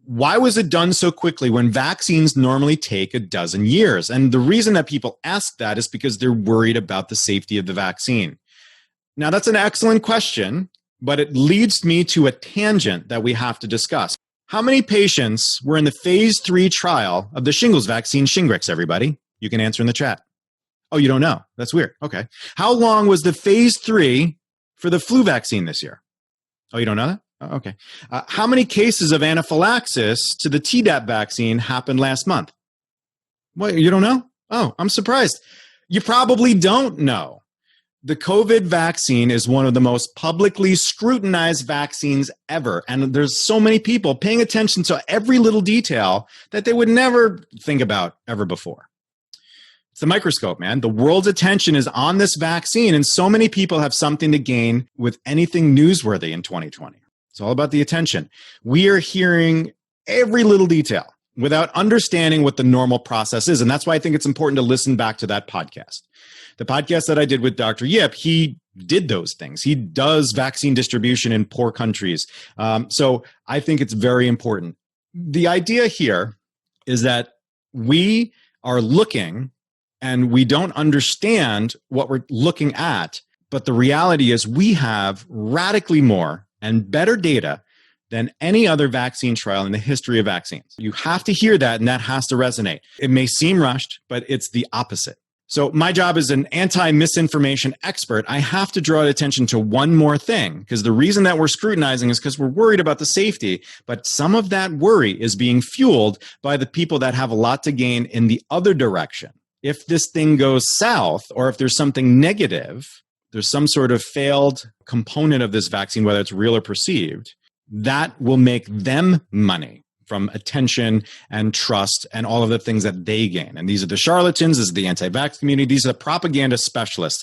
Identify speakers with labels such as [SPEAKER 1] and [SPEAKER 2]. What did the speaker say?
[SPEAKER 1] Why was it done so quickly when vaccines normally take a dozen years? And the reason that people ask that is because they're worried about the safety of the vaccine. Now, that's an excellent question, but it leads me to a tangent that we have to discuss. How many patients were in the phase 3 trial of the shingles vaccine, Shingrix, everybody? You can answer in the chat. Oh, you don't know? That's weird. Okay. How long was the phase 3 for the flu vaccine this year? Oh, you don't know that? Oh, okay. How many cases of anaphylaxis to the Tdap vaccine happened last month? What, you don't know? Oh, I'm surprised. You probably don't know. The COVID vaccine is one of the most publicly scrutinized vaccines ever. And there's so many people paying attention to every little detail that they would never think about ever before. It's the microscope, man. The world's attention is on this vaccine, and so many people have something to gain with anything newsworthy in 2020. It's all about the attention. We are hearing every little detail without understanding what the normal process is. And that's why I think it's important to listen back to that podcast. The podcast that I did with Dr. Yip, he did those things. He does vaccine distribution in poor countries. So I think it's very important. The idea here is that we are looking and we don't understand what we're looking at. But the reality is we have radically more and better data than any other vaccine trial in the history of vaccines. You have to hear that, and that has to resonate. It may seem rushed, but it's the opposite. So my job as an anti-misinformation expert, I have to draw attention to one more thing, because the reason that we're scrutinizing is because we're worried about the safety, but some of that worry is being fueled by the people that have a lot to gain in the other direction. If this thing goes south, or if there's something negative, there's some sort of failed component of this vaccine, whether it's real or perceived, that will make them money from attention and trust and all of the things that they gain. And these are the charlatans, this is the anti-vax community, these are the propaganda specialists.